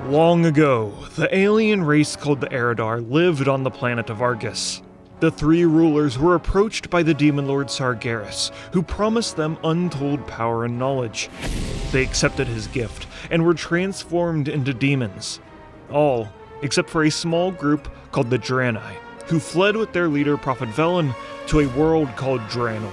Long ago, the alien race called the Eridar lived on the planet of Argus. The three rulers were approached by the demon lord Sargeras, who promised them untold power and knowledge. They accepted his gift and were transformed into demons. All except for a small group called the Draenei, who fled with their leader Prophet Velen to a world called Draenor.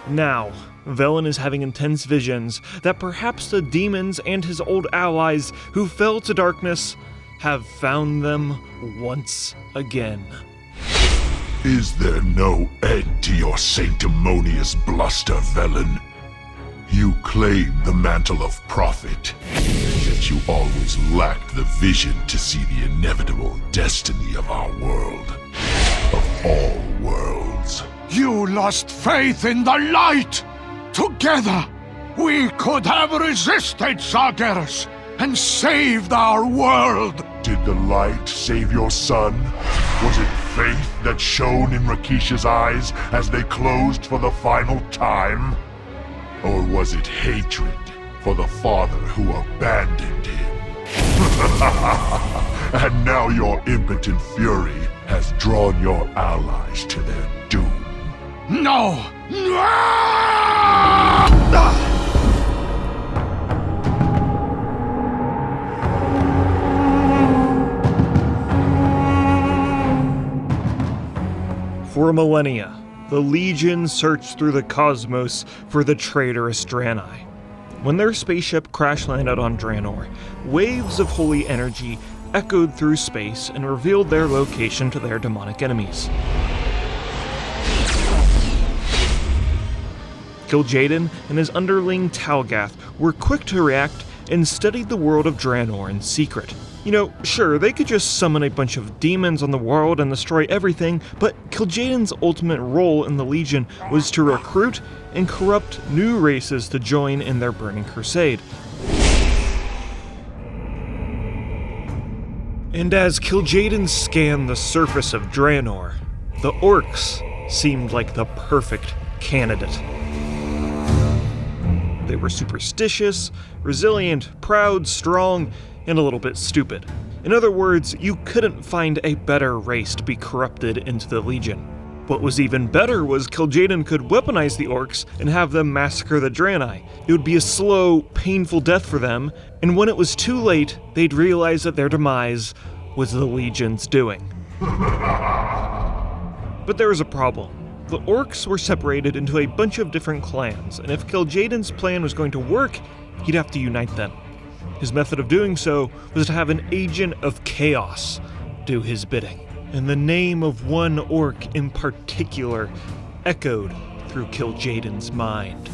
Now, Velen is having intense visions that perhaps the demons and his old allies who fell to darkness have found them once again. Is there no end to your sanctimonious bluster, Velen? You claim the mantle of prophet, yet you always lacked the vision to see the inevitable destiny of our world. Of all worlds. You lost faith in the light! Together, we could have resisted Sargeras and saved our world! Did the light save your son? Was it faith that shone in Rakisha's eyes as they closed for the final time? Or was it hatred for the father who abandoned him? And now your impotent fury has drawn your allies to their doom. No! For millennia, the Legion searched through the cosmos for the traitorous Draenei. When their spaceship crash-landed on Draenor, waves of holy energy echoed through space and revealed their location to their demonic enemies. Kil'jaeden and his underling Talgath were quick to react and studied the world of Draenor in secret. You know, sure, they could just summon a bunch of demons on the world and destroy everything, but Kil'jaeden's ultimate role in the Legion was to recruit and corrupt new races to join in their burning crusade. And as Kil'jaeden scanned the surface of Draenor, the orcs seemed like the perfect candidate. They were superstitious, resilient, proud, strong, and a little bit stupid. In other words, you couldn't find a better race to be corrupted into the Legion. What was even better was Kil'jaeden could weaponize the orcs and have them massacre the Draenei. It would be a slow, painful death for them, and when it was too late, they'd realize that their demise was the Legion's doing. But there was a problem. The orcs were separated into a bunch of different clans, and if Kil'jaeden's plan was going to work, he'd have to unite them. His method of doing so was to have an agent of chaos do his bidding. And the name of one orc in particular echoed through Kil'jaeden's mind.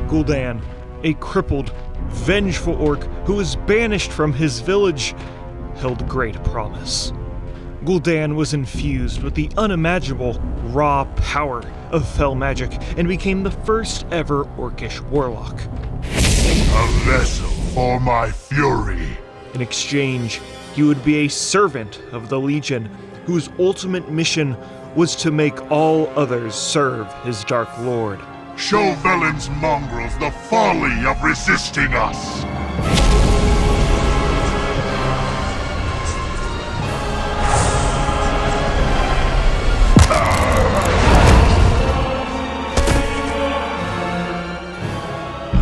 Gul'dan, a crippled, vengeful orc who was banished from his village, held great promise. Gul'dan was infused with the unimaginable, raw power of fell magic and became the first ever orcish warlock. A vessel for my fury. In exchange, he would be a servant of the Legion, whose ultimate mission was to make all others serve his Dark Lord. Show Velen's mongrels the folly of resisting us!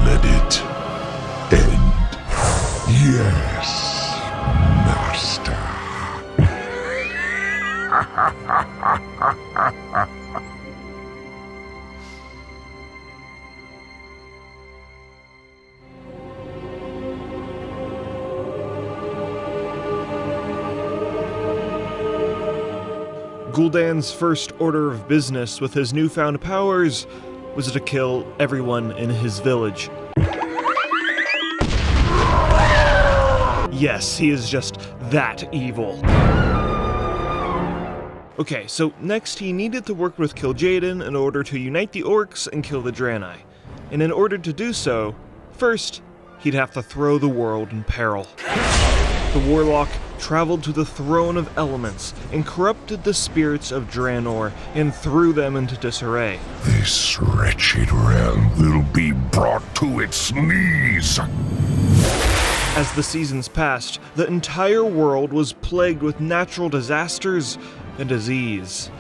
Let it end. Yes, Master. Gul'dan's first order of business with his newfound powers was to kill everyone in his village. Yes, he is just that evil. Okay, so next he needed to work with Kil'jaeden in order to unite the orcs and kill the Draenei. And in order to do so, first, he'd have to throw the world in peril. The warlock traveled to the throne of elements and corrupted the spirits of Draenei and threw them into disarray. This wretched realm will be brought to its knees. As the seasons passed, the entire world was plagued with natural disasters and disease.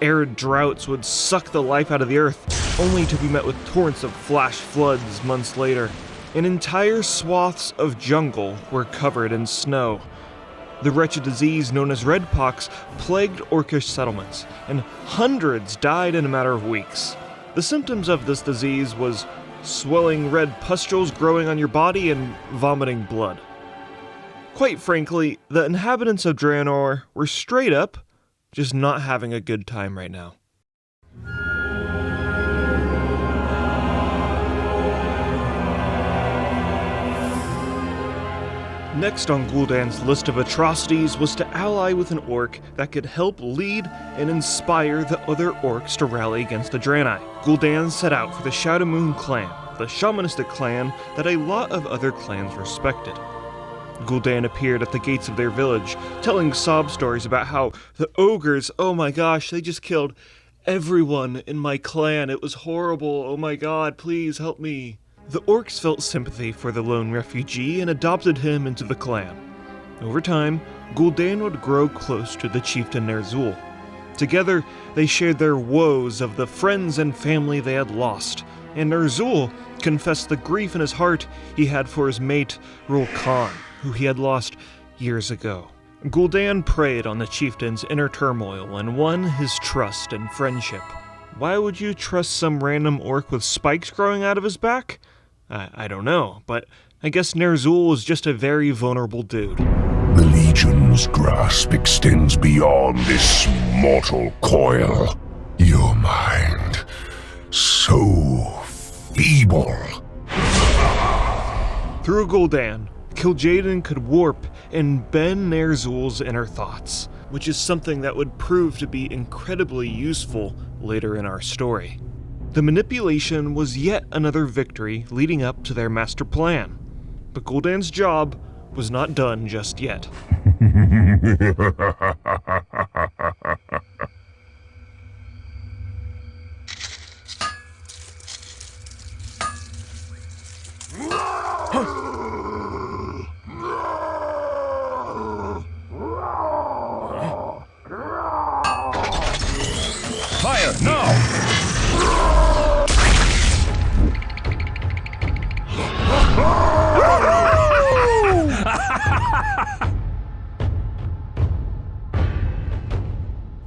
Arid droughts would suck the life out of the earth, only to be met with torrents of flash floods months later. And entire swaths of jungle were covered in snow. The wretched disease known as red pox plagued orcish settlements, and hundreds died in a matter of weeks. The symptoms of this disease was swelling red pustules growing on your body and vomiting blood. Quite frankly, the inhabitants of Draenei were straight up just not having a good time right now. Next on Gul'dan's list of atrocities was to ally with an orc that could help lead and inspire the other orcs to rally against the Draenei. Gul'dan set out for the Shadowmoon clan, the shamanistic clan that a lot of other clans respected. Gul'dan appeared at the gates of their village, telling sob stories about how the ogres, oh my gosh, they just killed everyone in my clan. It was horrible. Oh my god, please help me. The orcs felt sympathy for the lone refugee and adopted him into the clan. Over time, Gul'dan would grow close to the chieftain Ner'zhul. Together, they shared their woes of the friends and family they had lost, and Ner'zhul confessed the grief in his heart he had for his mate, Rul Khan, who he had lost years ago. Gul'dan preyed on the chieftain's inner turmoil and won his trust and friendship. Why would you trust some random orc with spikes growing out of his back? I don't know, but I guess Ner'zhul was just a very vulnerable dude. The Legion's grasp extends beyond this mortal coil. Your mind, so feeble. Through Gul'dan, Kil'jaeden could warp and bend Ner'zhul's inner thoughts, which is something that would prove to be incredibly useful later in our story. The manipulation was yet another victory leading up to their master plan, but Gul'dan's job was not done just yet. Fire, now!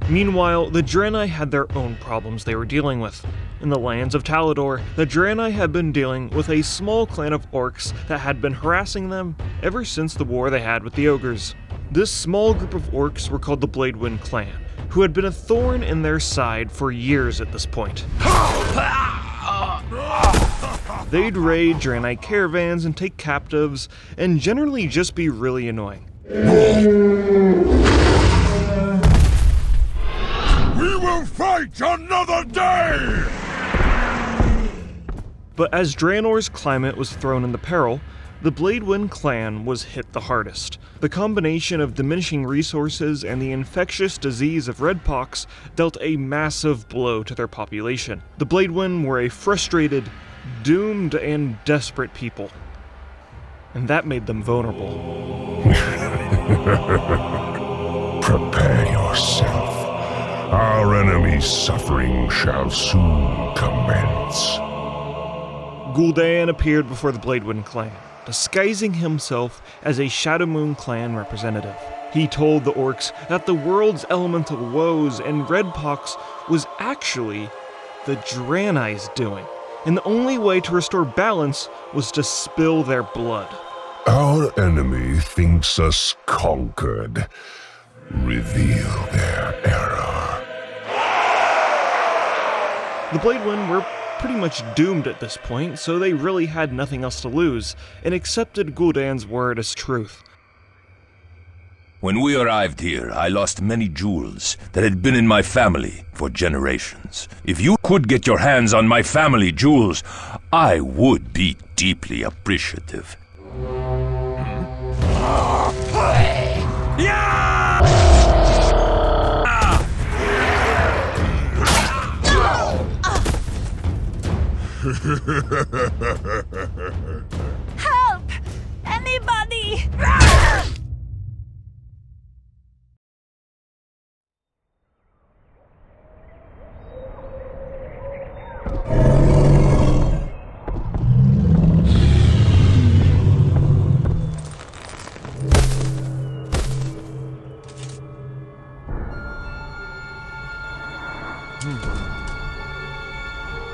Meanwhile, the Draenei had their own problems they were dealing with. In the lands of Talador, the Draenei had been dealing with a small clan of orcs that had been harassing them ever since the war they had with the ogres. This small group of orcs were called the Bladewind clan, who had been a thorn in their side for years at this point. They'd raid Draenei caravans and take captives, and generally just be really annoying. We will fight another day! But as Draenor's climate was thrown into peril, the Bladewind clan was hit the hardest. The combination of diminishing resources and the infectious disease of red pox dealt a massive blow to their population. The Bladewind were a frustrated, doomed, and desperate people. And that made them vulnerable. Prepare yourself. Our enemy's suffering shall soon commence. Gul'dan appeared before the Bladewind clan, disguising himself as a Shadowmoon clan representative. He told the orcs that the world's elemental woes and red pox was actually the Draenei's doing, and the only way to restore balance was to spill their blood. Our enemy thinks us conquered. Reveal their error. The Bladewind were pretty much doomed at this point, so they really had nothing else to lose, and accepted Gul'dan's word as truth. When we arrived here, I lost many jewels that had been in my family for generations. If you could get your hands on my family jewels, I would be deeply appreciative. Help! Anybody!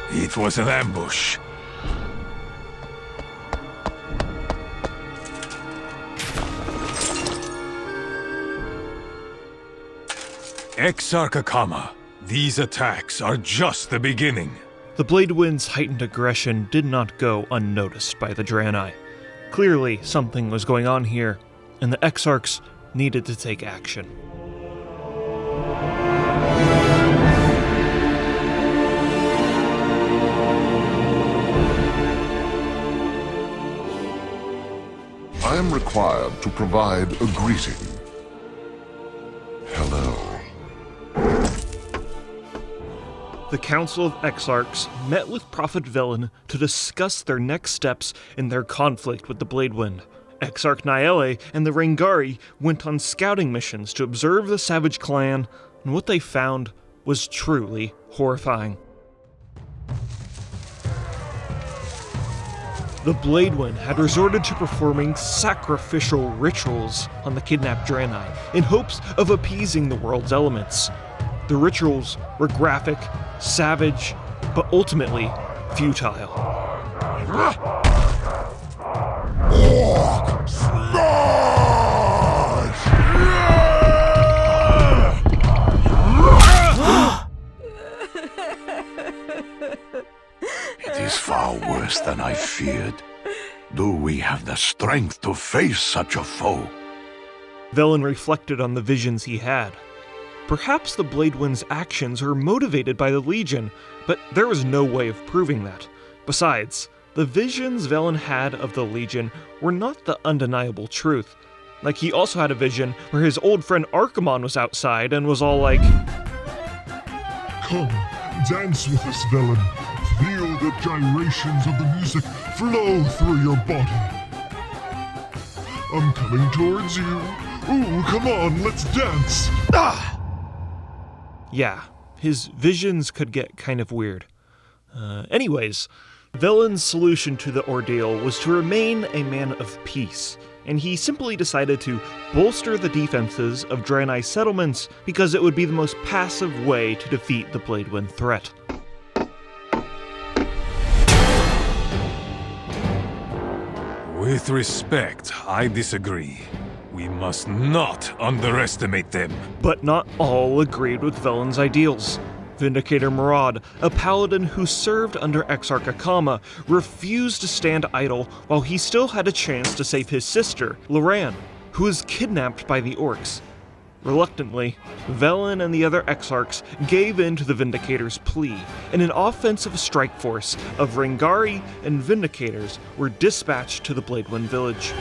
It was an ambush. Exarch Akama, these attacks are just the beginning. The Bladewind's heightened aggression did not go unnoticed by the Draenei. Clearly, something was going on here, and the Exarchs needed to take action. I am required to provide a greeting. Hello. The Council of Exarchs met with Prophet Velen to discuss their next steps in their conflict with the Bladewind. Exarch Naele and the Rengari went on scouting missions to observe the Savage Clan, and what they found was truly horrifying. The Bladewind had resorted to performing sacrificial rituals on the kidnapped Draenei in hopes of appeasing the world's elements. The rituals were graphic, savage, but ultimately futile. It is far worse than I feared. Do we have the strength to face such a foe? Velen reflected on the visions he had. Perhaps the Bladewind's actions were motivated by the Legion, but there was no way of proving that. Besides, the visions Velen had of the Legion were not the undeniable truth. Like, he also had a vision where his old friend Archimon was outside and was all like, Come, dance with us, Velen. Feel the gyrations of the music flow through your body. I'm coming towards you. Ooh, come on, let's dance. yeah, his visions could get kind of weird. Anyways, Velen's solution to the ordeal was to remain a man of peace, and he simply decided to bolster the defenses of Draenei settlements because it would be the most passive way to defeat the Bladewind threat. With respect, I disagree. We must not underestimate them. But not all agreed with Velen's ideals. Vindicator Murad, a paladin who served under Exarch Akama, refused to stand idle while he still had a chance to save his sister, Loran, who was kidnapped by the orcs. Reluctantly, Velen and the other Exarchs gave in to the Vindicator's plea, and an offensive strike force of Rengari and Vindicators were dispatched to the Bladewind village.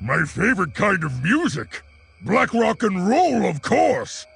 My favorite kind of music. Black rock and roll, of course.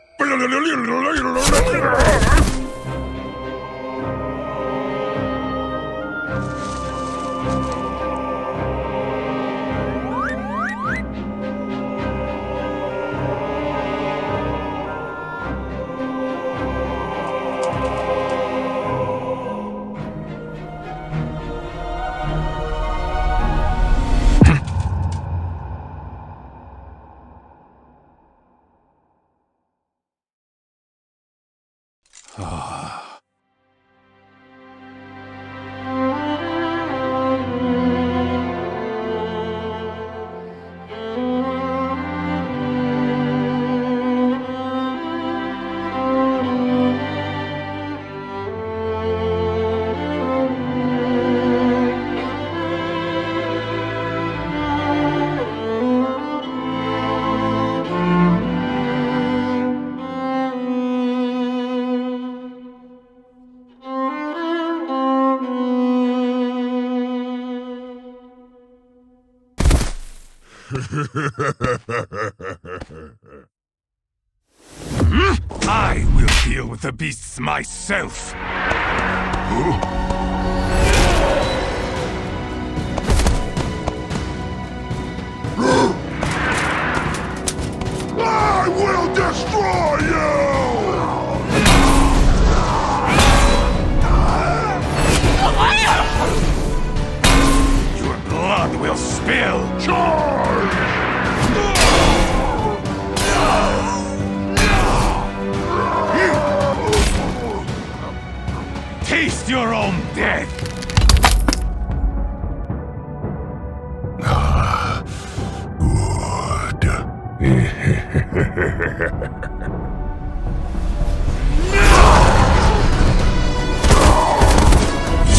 I will deal with the beasts myself! I will destroy you! Your blood will spill! Charge! Taste your own death!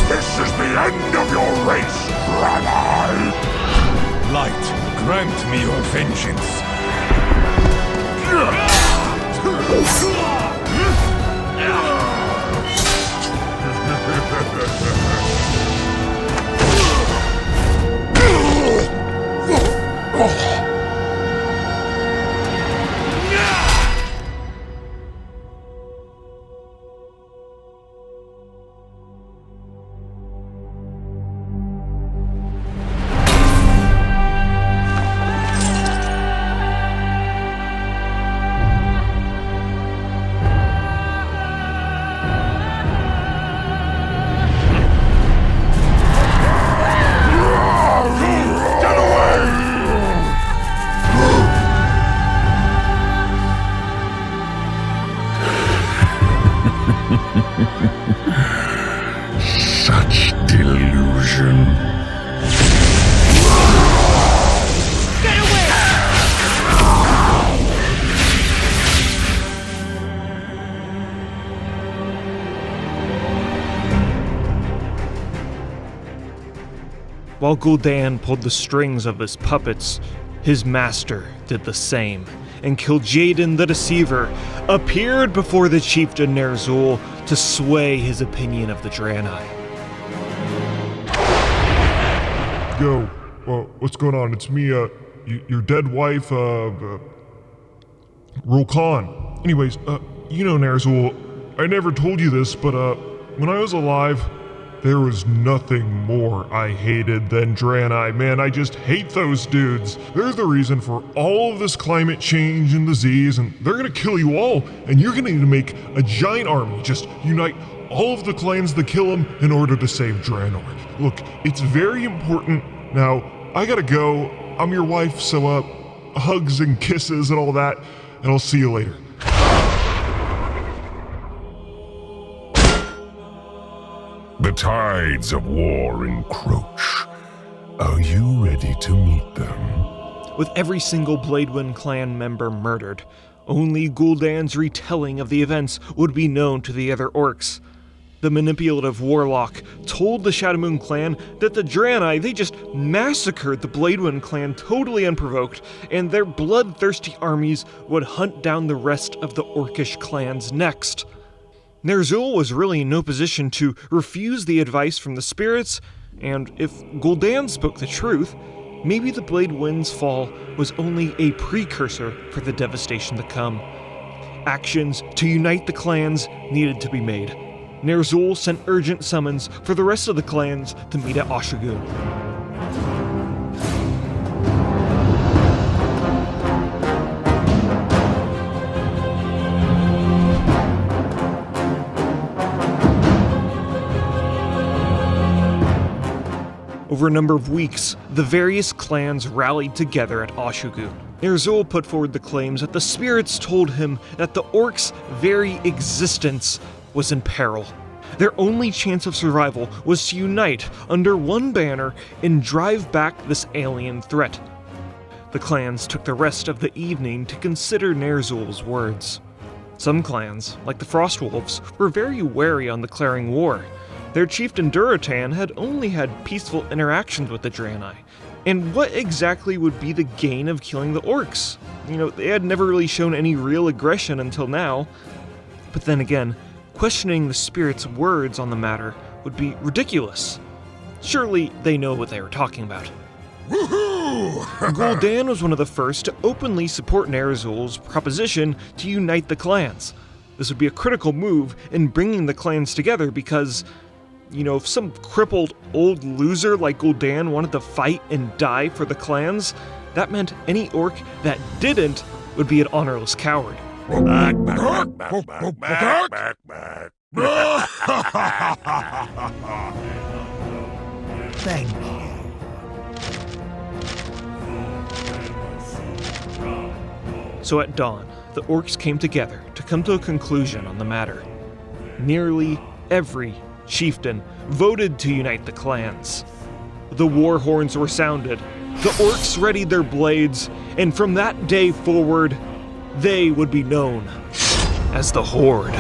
This is the end of your race, Draenei! Light, grant me your vengeance. Such delusion. While Gul'dan pulled the strings of his puppets, his master did the same, and Kil'jaeden the Deceiver appeared before the chieftain Ner'zhul to sway his opinion of the Draenei. Yo, what's going on? It's me, your dead wife, Rul Khan. Anyways, you know, Ner'zhul, I never told you this, but, when I was alive, there was nothing more I hated than Draenei. Man, I just hate those dudes. They're the reason for all of this climate change and disease, and they're gonna kill you all, and you're gonna need to make a giant army. Just unite all of the clans that kill them in order to save Draenor. Look, it's very important. Now, I gotta go. I'm your wife, so, hugs and kisses and all that, and I'll see you later. The tides of war encroach. Are you ready to meet them? With every single Bladewind clan member murdered, only Gul'dan's retelling of the events would be known to the other orcs. The manipulative warlock told the Shadowmoon clan that the Draenei, they just massacred the Bladewind clan totally unprovoked, and their bloodthirsty armies would hunt down the rest of the orcish clans next. Ner'zhul was really in no position to refuse the advice from the spirits, and if Gul'dan spoke the truth, maybe the Bladewind's fall was only a precursor for the devastation to come. Actions to unite the clans needed to be made. Ner'zhul sent urgent summons for the rest of the clans to meet at Oshugun. Over a number of weeks, the various clans rallied together at Oshugun. Ner'zhul put forward the claims that the spirits told him that the orcs' very existence was in peril. Their only chance of survival was to unite under one banner and drive back this alien threat. The clans took the rest of the evening to consider Ner'zhul's words. Some clans, like the Frostwolves, were very wary on declaring war. Their chieftain Durotan had only had peaceful interactions with the Draenei. And what exactly would be the gain of killing the orcs? You know, they had never really shown any real aggression until now. But then again, questioning the spirits' words on the matter would be ridiculous. Surely they know what they were talking about. Woohoo! Gul'dan was one of the first to openly support Ner'zhul's proposition to unite the clans. This would be a critical move in bringing the clans together because, if some crippled old loser like Gul'dan wanted to fight and die for the clans, that meant any orc that didn't would be an honorless coward. Thank you. So at dawn, the orcs came together to come to a conclusion on the matter. Nearly every chieftain voted to unite the clans. The war horns were sounded, the orcs readied their blades, and from that day forward, they would be known as the Horde.